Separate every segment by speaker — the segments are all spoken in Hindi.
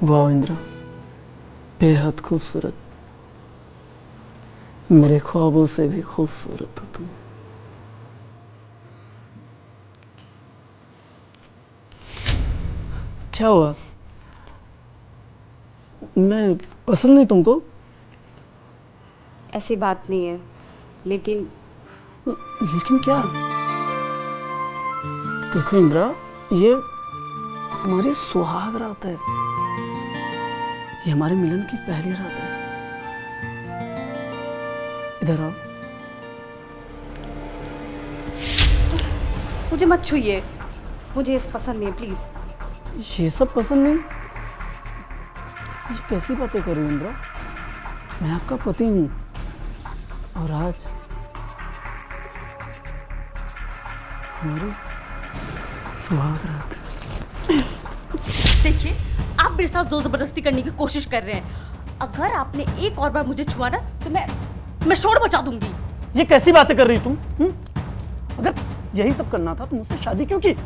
Speaker 1: वाह इंद्रा, बेहद खूबसूरत, मेरे ख्वाबों से भी खूबसूरत हो तुम। क्या हुआ? मैं पसंद नहीं तुमको?
Speaker 2: ऐसी बात नहीं है, लेकिन
Speaker 1: लेकिन क्या? देखो इंद्रा, ये हमारी सुहाग रात है, ये हमारे मिलन की पहली रात है। इधर आओ।
Speaker 2: मुझे मत छूइए, मुझे ये पसंद नहीं है, प्लीज।
Speaker 1: ये सब पसंद नहीं? ये कैसी बातें कर रही हो इंद्रा? मैं आपका पति हूँ और आज हमारी सुहाग रात है।
Speaker 2: देखिए, आप मेरे साथ जोर जबरदस्ती करने की कोशिश कर रहे हैं। अगर आपने एक और बार मुझे छुआ ना तो मैं शोर मचा दूंगी।
Speaker 1: ये कैसी बातें कर रही तुम? अगर यही सब करना था तो मुझसे शादी क्यों की?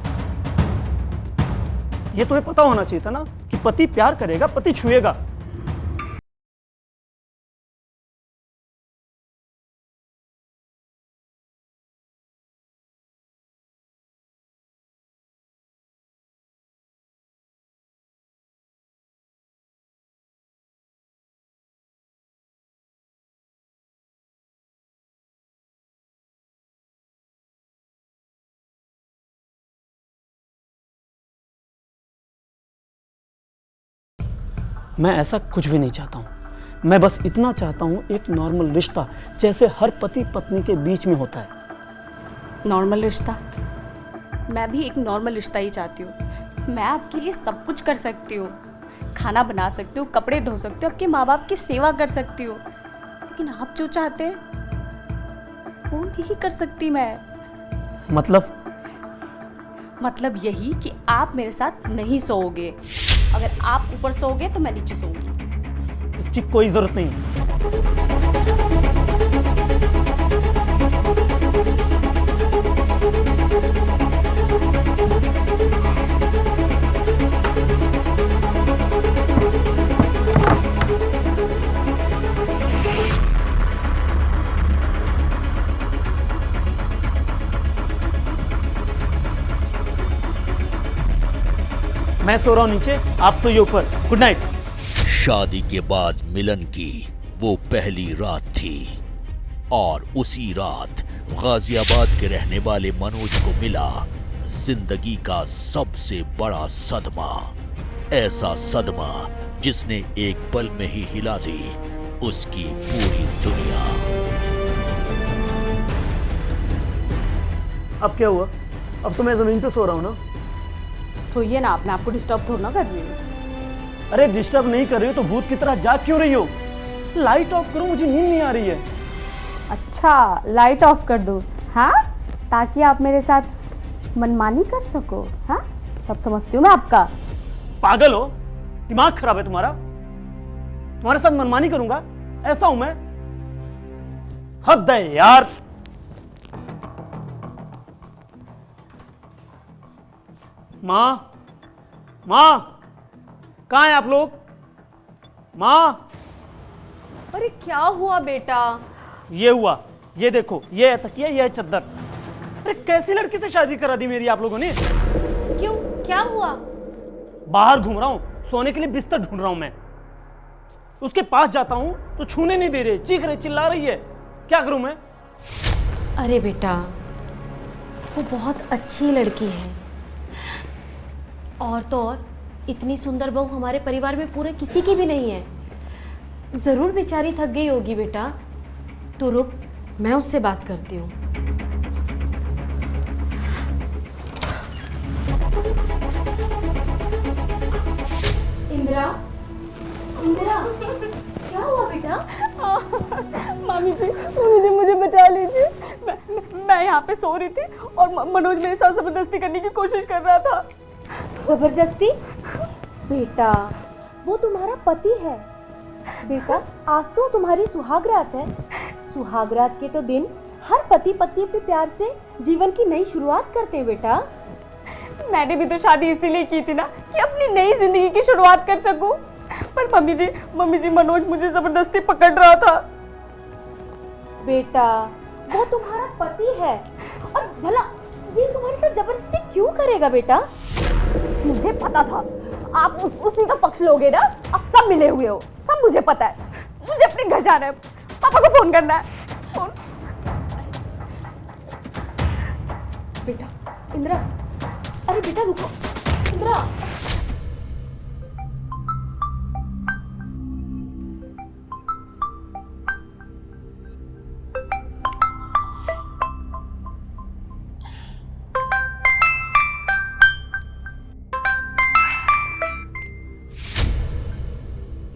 Speaker 1: ये तुम्हें पता होना चाहिए था ना कि पति प्यार करेगा, पति छुएगा। मैं ऐसा कुछ भी नहीं चाहता हूं। मैं बस इतना चाहता हूं, एक नॉर्मल रिश्ता जैसे हर पति पत्नी के बीच में होता है।
Speaker 2: नॉर्मल रिश्ता? मैं भी एक नॉर्मल रिश्ता ही चाहती हूँ। मैं आपके लिए सब कुछ कर सकती हूँ, खाना बना सकती हूँ, कपड़े धो सकती हूँ, आपके माँ बाप की सेवा कर सकती हूँ। लेकिन आप जो चाहते हैं वो नहीं कर सकती मैं। मतलब यही कि आप मेरे साथ नहीं सोओगे। अगर आप ऊपर सोओगे तो मैं नीचे सोऊंगी।
Speaker 1: इसकी कोई जरूरत नहीं है। मैं सो रहा हूं नीचे, आप सोइए ऊपर। Good night.
Speaker 3: शादी के बाद मिलन की वो पहली रात थी और उसी रात गाजियाबाद के रहने वाले मनोज को मिला जिंदगी का सबसे बड़ा सदमा। ऐसा सदमा जिसने एक पल में ही हिला दी उसकी पूरी दुनिया।
Speaker 1: अब क्या हुआ? अब तो मैं जमीन पे सो रहा हूं ना।
Speaker 2: सोइए ना, आप, मैं आपको डिस्टर्ब थोड़ा ना कर रही हूँ।
Speaker 1: अरे डिस्टर्ब नहीं कर रही हो तो भूत की तरह जाग क्यों रही हो? लाइट ऑफ करो, मुझे नींद नहीं आ रही है।
Speaker 2: अच्छा, लाइट ऑफ कर दो? हाँ, ताकि आप मेरे साथ मनमानी कर सको। हाँ, सब समझती हूँ मैं आपका।
Speaker 1: पागल हो? दिमाग खराब है तुम्हारा? तुम्हारे साथ मनमानी करूंगा? ऐसा हूं मैं? हद है यार। माँ, माँ, कहाँ हैं आप लोग? माँ।
Speaker 2: अरे क्या हुआ बेटा?
Speaker 1: ये हुआ, ये देखो, ये है तकिया, ये है चद्दर। अरे कैसी लड़की से शादी करा दी मेरी आप लोगों ने?
Speaker 2: क्यों, क्या हुआ?
Speaker 1: बाहर घूम रहा हूँ, सोने के लिए बिस्तर ढूंढ रहा हूँ मैं। उसके पास जाता हूँ तो छूने नहीं दे रहे, चीख रहे, चिल्ला रही है। क्या करूँ मैं?
Speaker 4: अरे बेटा, वो बहुत अच्छी लड़की है। और तो और इतनी सुंदर बहू हमारे परिवार में पूरे किसी की भी नहीं है। ज़रूर बेचारी थक गई होगी बेटा। तो रुक, मैं उससे बात करती हूँ। इंदिरा, इंदिरा, क्या हुआ बेटा?
Speaker 2: मामी जी, मुझे बचा लीजिए। मैं यहाँ पे सो रही थी और मनोज मेरे साथ जबरदस्ती करने की कोशिश कर रहा था।
Speaker 4: जबरदस्ती? बेटा, वो तुम्हारा पति है। बेटा, आज तो तुम्हारी सुहागरात है। सुहागरात के तो दिन हर पति पत्नी अपने प्यार से जीवन की नई शुरुआत करते हैं बेटा।
Speaker 2: मैंने भी तो शादी इसीलिए की थी ना कि अपनी नई जिंदगी की शुरुआत कर सकूं। पर मम्मी जी मनोज मुझे जबरदस्ती पकड़ रहा था।
Speaker 4: बेटा वो तुम्हारा पति है और भला ये तुम्हारे साथ जबरदस्ती क्यों करेगा बेटा?
Speaker 2: मुझे पता था आप उसी का पक्ष लोगे ना। आप सब मिले हुए हो, सब मुझे पता है। मुझे अपने घर जाना है, पापा को फोन करना है। फोन।
Speaker 4: बेटा इंदिरा, अरे बेटा रुको इंदिरा।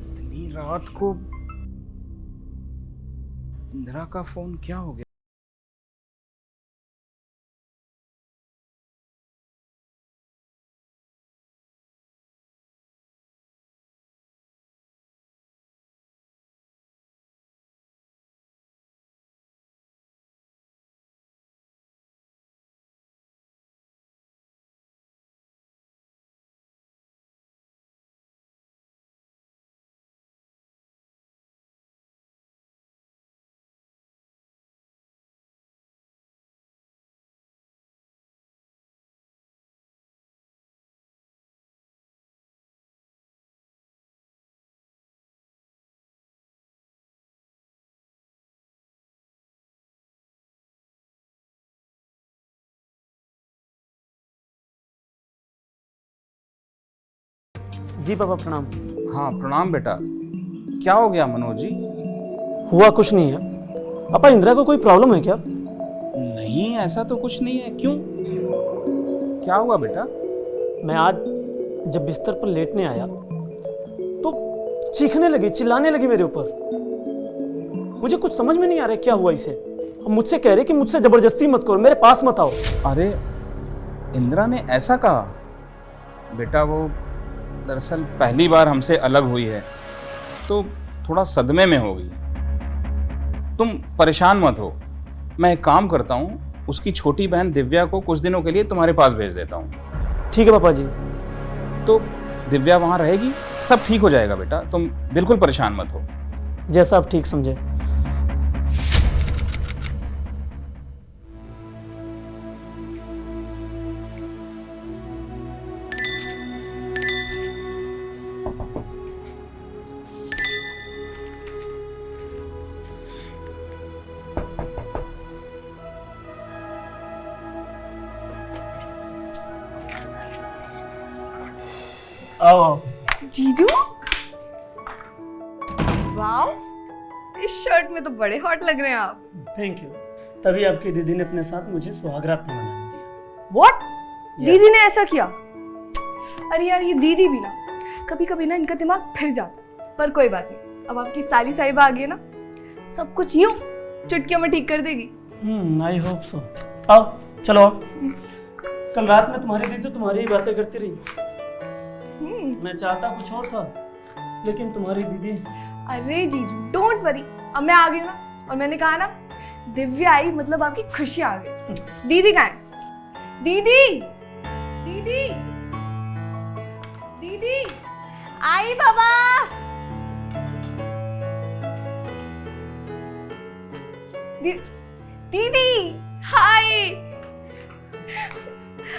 Speaker 5: इतनी रात को इंदिरा का फोन क्या हो गया?
Speaker 1: जी पापा प्रणाम।
Speaker 5: हाँ प्रणाम बेटा। क्या हो गया मनोज जी?
Speaker 1: हुआ कुछ नहीं है पापा। इंदिरा को कोई प्रॉब्लम है क्या?
Speaker 5: नहीं ऐसा तो कुछ नहीं है। क्यों, क्या हुआ बेटा?
Speaker 1: मैं आज जब बिस्तर पर लेटने आया तो चीखने लगी, चिल्लाने लगी मेरे ऊपर। मुझे कुछ समझ में नहीं आ रहा क्या हुआ इसे। अब मुझसे कह रहे कि मुझसे जबरदस्ती मत करो, मेरे पास मत आओ।
Speaker 5: अरे इंदिरा ने ऐसा कहा? बेटा वो दरअसल पहली बार हमसे अलग हुई है तो थोड़ा सदमे में होगी। तुम परेशान मत हो, मैं एक काम करता हूँ, उसकी छोटी बहन दिव्या को कुछ दिनों के लिए तुम्हारे पास भेज देता हूँ।
Speaker 1: ठीक है पापा जी।
Speaker 5: तो दिव्या वहाँ रहेगी, सब ठीक हो जाएगा बेटा, तुम बिल्कुल परेशान मत हो।
Speaker 1: जैसा आप ठीक समझे। आओ।
Speaker 6: जीजू, वाओ, इस शर्ट में तो बड़े हॉट लग रहे हैं आप।
Speaker 1: Thank you. तभी आपकी दीदी ने अपने साथ मुझे सुहागरात में मनाने दिया।
Speaker 6: व्हाट? दीदी ने ऐसा किया? अरे यार ये दीदी भी ना कभी कभी ना इनका दिमाग फिर जाता। पर कोई बात नहीं, अब आपकी साली साहिबा आ गई है ना, सब कुछ यूं चुटकियों में ठीक कर देगी।
Speaker 1: I hope so. आओ चलो आओ। कल रात में तुम्हारी दीदी तो तुम्हारी ही बातें करती रही। मैं चाहता कुछ और था लेकिन तुम्हारी दीदी।
Speaker 6: अरे जीजू डोंट वरी, अब मैं आ गई हूँ ना, और मैंने कहा ना दिव्या आई मतलब आपकी खुशी आ गई। दीदी कहाँ है? दीदी दीदी दीदी
Speaker 2: आई बाबा।
Speaker 6: दीदी हाय,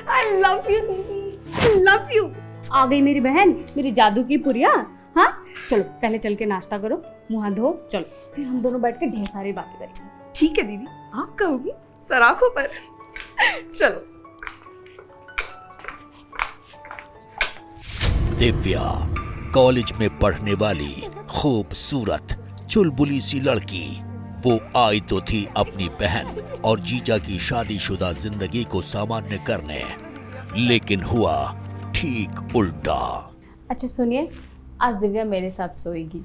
Speaker 6: आई लव यू दीदी, आई लव यू।
Speaker 2: आ गई मेरी बहन, मेरी जादू की पुरिया। हाँ चलो पहले चल के नाश्ता करो, मुंह हाथ धो, चलो फिर हम दोनों बैठ के ढेर सारी बातें करेंगे।
Speaker 6: ठीक है दीदी, आप कहोगी सराखों पर। चलो।
Speaker 3: दिव्या कॉलेज में पढ़ने वाली खूबसूरत चुलबुली सी लड़की, वो आई तो थी अपनी बहन और जीजा की शादीशुदा जिंदगी को सामान्य करने, लेकिन हुआ ठीक उल्टा।
Speaker 2: अच्छा सुनिए, आज दिव्या मेरे साथ सोएगी,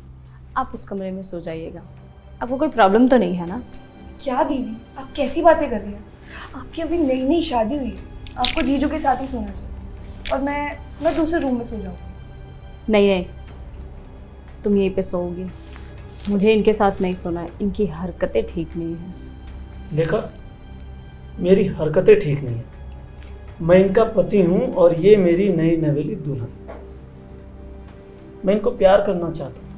Speaker 2: आप उस कमरे में सो जाइएगा। आपको कोई प्रॉब्लम तो नहीं है ना?
Speaker 6: क्या दीदी आप कैसी बातें कर रही हैं? आपकी अभी नई नई शादी हुई है, आपको जीजू के साथ ही सोना चाहिए, और मैं दूसरे रूम में सो जाऊँगी।
Speaker 2: नहीं, तुम यहीं पे सोओगी, मुझे इनके साथ नहीं सोना है, इनकी हरकतें ठीक नहीं है।
Speaker 1: देखा, मेरी हरकतें ठीक नहीं है, मैं इनका पति हूँ और ये मेरी नई नवेली दुल्हन। मैं इनको प्यार करना चाहता हूँ,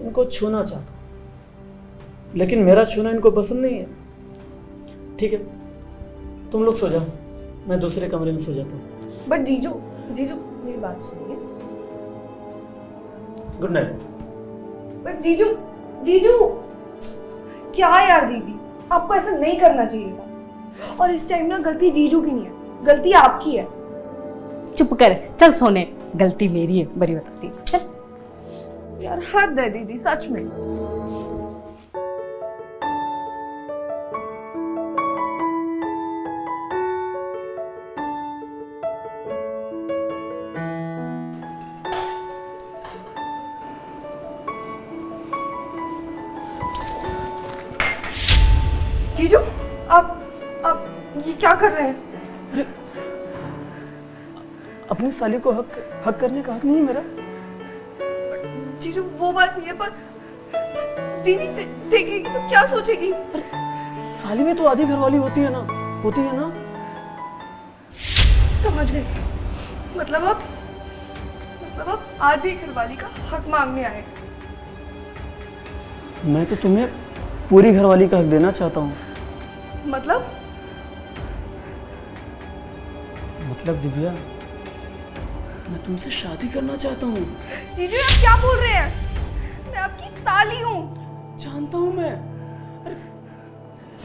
Speaker 1: इनको छूना चाहता हूँ, लेकिन मेरा छूना इनको पसंद नहीं है। ठीक है, तुम लोग सो जाओ, मैं दूसरे कमरे में सो जाता हूँ।
Speaker 6: बट जीजू, जीजू मेरी बात सुनिए।
Speaker 1: Good night.
Speaker 6: बट जीजू, जीजू क्या यार दीदी, आपको ऐसा नहीं करना चाहिए था। और इस टाइम ना गलती जीजू की नहीं है, गलती आपकी है।
Speaker 4: चुप कर, चल सोने। गलती मेरी है, बड़ी बताती हूँ। चल।
Speaker 6: यार हद है दीदी, सच में। जीजू, आप ये क्या कर रहे हैं?
Speaker 1: अपनी साली को हक करने का हक नहीं है मेरा?
Speaker 6: जीजू वो बात नहीं है, पर दीदी से देखेगी तो क्या सोचेगी?
Speaker 1: साली में तो आधी घरवाली होती है ना,
Speaker 6: समझ गई। मतलब आप आधी घरवाली का हक मांगने आए।
Speaker 1: मैं तो तुम्हें पूरी घरवाली का हक देना चाहता हूँ।
Speaker 6: मतलब
Speaker 1: दिव्या, मैं तुमसे शादी करना चाहता हूँ।
Speaker 6: जीजू आप क्या बोल रहे हैं? मैं आपकी साली हूँ।
Speaker 1: जानता हूँ मैं, अरे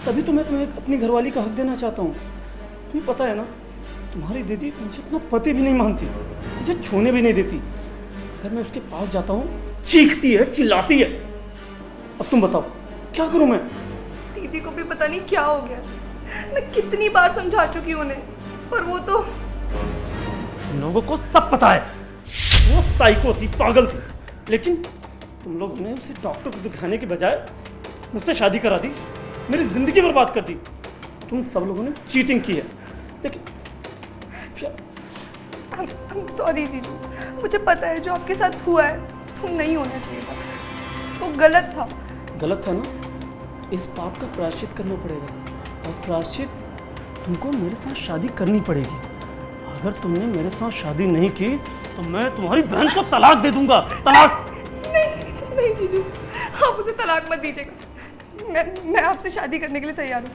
Speaker 1: तभी तो मैं तुम्हें अपनी घरवाली का हक देना चाहता हूँ। तुम्हें पता है ना, तुम्हारी दीदी मुझे अपना पति भी नहीं मानती, मुझे छूने भी नहीं देती। अगर मैं उसके पास जाता हूँ चीखती है, चिल्लाती है। अब तुम बताओ क्या करूँ मैं?
Speaker 6: दीदी को भी पता नहीं क्या हो गया। मैं कितनी बार समझा चुकी हूँ उन्हें, पर वो तो
Speaker 1: लोगों को सब पता है, वो साइको थी, पागल थी। लेकिन तुम लोगों ने उसे डॉक्टर को दिखाने के बजाय मुझसे शादी करा दी, मेरी जिंदगी बर्बाद कर दी। तुम सब लोगों ने चीटिंग की है। लेकिन
Speaker 6: I'm sorry जीजू, मुझे पता है जो आपके साथ हुआ है वो नहीं होना चाहिए था, वो गलत था।
Speaker 1: गलत था ना, इस पाप का प्रायश्चित करना पड़ेगा। और प्रायश्चित तुमको मेरे साथ शादी करनी पड़ेगी। अगर तुमने मेरे साथ शादी नहीं की तो मैं तुम्हारी बहन को तलाक दे दूंगा। तलाक!
Speaker 6: नहीं जीजू, आप उसे तलाक मत दीजिएगा। मैं आपसे शादी करने के लिए तैयार हूँ,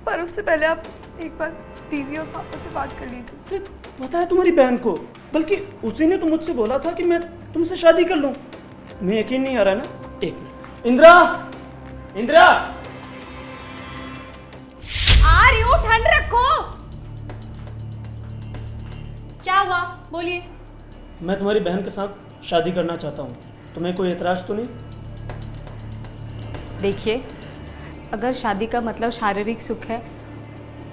Speaker 6: पर उससे पहले आप एक बार दीदी और पापा से बात कर लीजिए।
Speaker 1: पता है तुम्हारी बहन को, बल्कि उसी ने तो मुझसे बोला था कि मैं तुमसे शादी कर लूँ। मैं यकीन नहीं आ रहा ना। एक मिनट, इंदिरा, इंदिरा,
Speaker 2: आ रही हूँ, ठंड रखो। क्या हुआ, बोलिए।
Speaker 1: मैं तुम्हारी बहन के साथ शादी करना चाहता हूँ। तुम्हें कोई एतराज तो नहीं?
Speaker 2: देखिए, अगर शादी का मतलब शारीरिक सुख है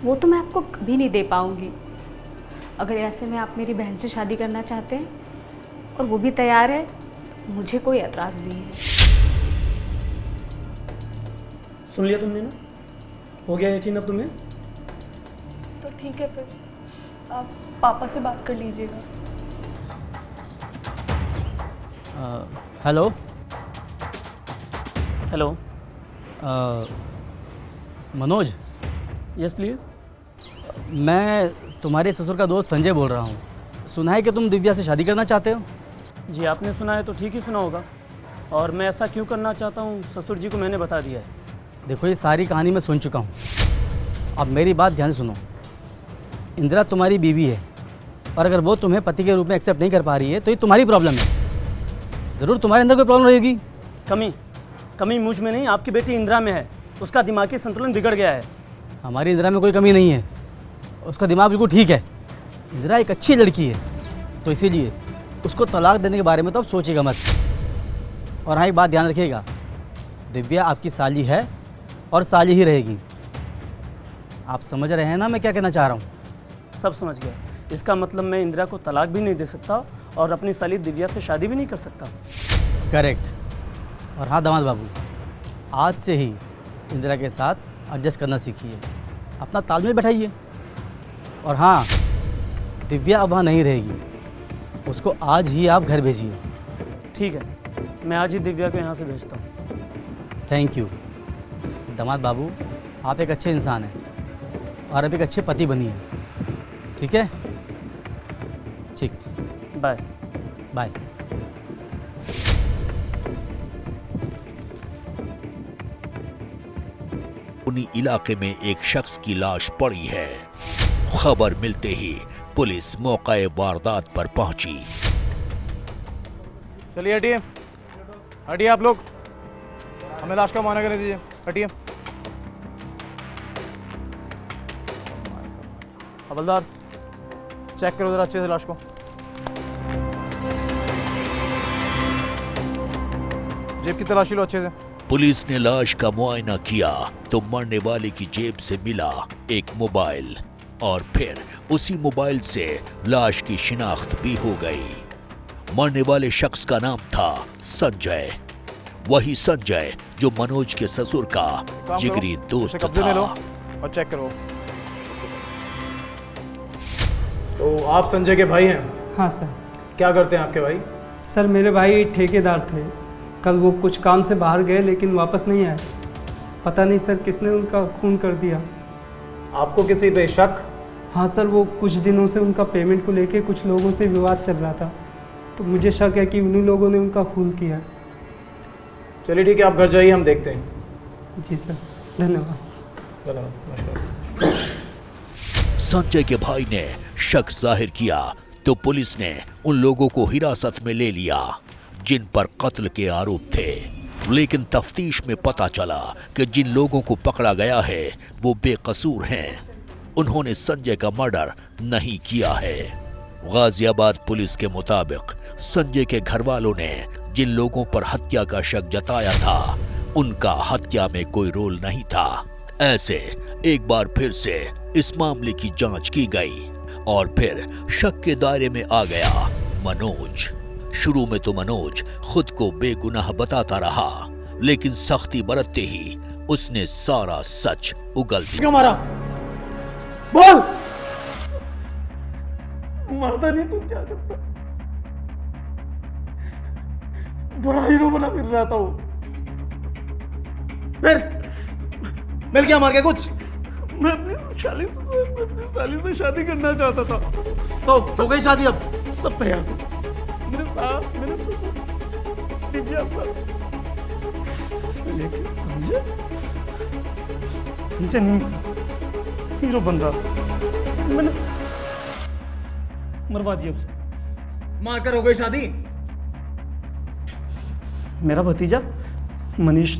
Speaker 2: वो तो मैं आपको कभी नहीं दे पाऊंगी। अगर ऐसे में आप मेरी बहन से शादी करना चाहते हैं और वो भी तैयार है, मुझे कोई एतराज़ नहीं है।
Speaker 1: सुन लिया तुमने ना? हो गया यकीन अब तुम्हें?
Speaker 6: तो ठीक है, फिर आप पापा से बात कर लीजिएगा।
Speaker 7: Hello
Speaker 1: hello.
Speaker 7: Manoj,
Speaker 1: yes please.
Speaker 7: मैं तुम्हारे ससुर का दोस्त संजय बोल रहा हूँ। सुना है कि तुम दिव्या से शादी करना चाहते हो?
Speaker 1: जी, आपने सुना है तो ठीक ही सुना होगा। और मैं ऐसा क्यों करना चाहता हूँ ससुर जी को मैंने बता दिया है।
Speaker 7: देखो, ये सारी कहानी मैं सुन चुका हूँ। अब मेरी बात ध्यान से सुनो। इंदिरा तुम्हारी बीवी है, और अगर वो तुम्हें पति के रूप में एक्सेप्ट नहीं कर पा रही है तो ये तुम्हारी प्रॉब्लम है। ज़रूर तुम्हारे अंदर कोई प्रॉब्लम रहेगी।
Speaker 1: कमी मुझ में नहीं, आपकी बेटी इंदिरा में है। उसका दिमागी संतुलन बिगड़ गया है।
Speaker 7: हमारी इंदिरा में कोई कमी नहीं है, उसका दिमाग बिल्कुल ठीक है। इंदिरा एक अच्छी लड़की है, तो इसीलिए उसको तलाक देने के बारे में तो आप सोचिएगा मत। और हाँ, एक बात ध्यान रखिएगा, दिव्या आपकी साली है और साली ही रहेगी। आप समझ रहे हैं ना मैं क्या कहना चाह रहा हूँ?
Speaker 1: सब समझ गया। इसका मतलब मैं इंदिरा को तलाक भी नहीं दे सकता और अपनी साली दिव्या से शादी भी नहीं कर सकता।
Speaker 7: करेक्ट। और हाँ दामाद बाबू, आज से ही इंदिरा के साथ एडजस्ट करना सीखिए, अपना तालमेल बैठाइए। और हाँ, दिव्या अब वहाँ नहीं रहेगी, उसको आज ही आप घर भेजिए।
Speaker 1: ठीक है, मैं आज ही दिव्या को यहाँ से भेजता हूँ।
Speaker 7: थैंक यू दामाद बाबू, आप एक अच्छे इंसान हैं और आप एक अच्छे पति बनिए। ठीक है? ठीक,
Speaker 1: बाय।
Speaker 7: बाय।
Speaker 3: उन्हीं इलाके में एक शख्स की लाश पड़ी है। खबर मिलते ही पुलिस मौके वारदात पर पहुंची।
Speaker 8: चलिए हटिए, हटिए आप लोग, हमें लाश का मुआयना करने दीजिए, हटिए। हवलदार, चेक करो जरा अच्छे से लाश को। जेब की तलाशी लो अच्छे से।
Speaker 3: पुलिस ने लाश का मुआयना किया तो मरने वाले की जेब से मिला एक मोबाइल और फिर उसी मोबाइल से लाश की शिनाख्त भी हो गई। मरने वाले शख्स का नाम था संजय, वही संजय जो मनोज के ससुर का
Speaker 8: काम
Speaker 3: जिगरी
Speaker 8: करो,
Speaker 3: दोस्त
Speaker 8: इसे कब्जे में लो
Speaker 3: था।
Speaker 8: और चेक करो। तो आप संजय के भाई हैं?
Speaker 9: हाँ सर।
Speaker 8: क्या करते हैं आपके भाई?
Speaker 9: सर मेरे भाई ठेकेदार थे। कल वो कुछ काम से बाहर गए लेकिन वापस नहीं आए। पता नहीं सर किसने उनका खून कर दिया।
Speaker 8: आपको किसी पे शक?
Speaker 9: हाँ सर, वो कुछ दिनों से उनका पेमेंट को लेके कुछ लोगों से विवाद चल रहा था, तो मुझे शक है कि उन्हीं लोगों ने उनका खून किया है।
Speaker 8: चलिए ठीक है, आप घर जाइए, हम देखते हैं।
Speaker 9: जी सर, धन्यवाद।
Speaker 8: धन्यवाद, नमस्कार।
Speaker 3: संजय के भाई ने शक जाहिर किया तो पुलिस ने उन लोगों को हिरासत में ले लिया जिन पर कत्ल के आरोप थे। लेकिन तफ्तीश में पता चला कि जिन लोगों को पकड़ा गया है वो बेकसूर हैं। उन्होंने संजय का मर्डर नहीं किया है। गाजियाबाद पुलिस के मुताबिक संजय के घर वालों ने जिन लोगों पर हत्या का शक जताया था उनका हत्या में कोई रोल नहीं था। ऐसे एक बार फिर से इस मामले की जांच की गई और फिर शक के दायरे में आ गया मनोज। शुरू में तो मनोज खुद को बेगुनाह बताता रहा, लेकिन सख्ती बरतते ही उसने सारा सच उगल दिया।
Speaker 8: क्यों मारा? बोल।
Speaker 1: मरता नहीं तो क्या करता? बड़ा हीरो बना फिर रहा था वो।
Speaker 8: फिर मिल गया मार के कुछ?
Speaker 1: मैं अपनी साली से शादी करना चाहता था।
Speaker 8: तो हो गई शादी? अब
Speaker 1: सब तैयार थे, मेरे सास, मेरे ससुर, दिव्या सब। लेकिन संजय नहीं माना, हीरो बन रहा था। मैंने मरवा दिया उसे।
Speaker 8: मारकर हो गई शादी?
Speaker 1: मेरा भतीजा मनीष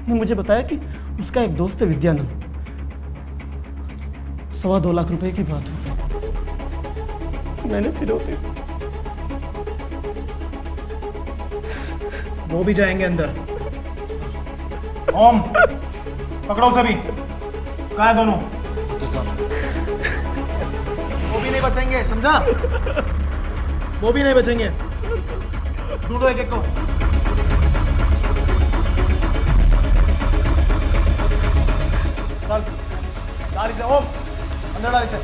Speaker 1: ने मुझे बताया कि उसका एक दोस्त है विद्यानंद, 2.25 लाख रुपए की बात हुई। मैंने फिरौती दी।
Speaker 8: वो भी जाएंगे अंदर। ओम, पकड़ो सभी। कहाँ है दोनों? वो भी नहीं बचेंगे, समझा? वो भी नहीं बचेंगे। ढूंढो एक एक को। चल, गाड़ी से ओम, अंदर गाड़ी से।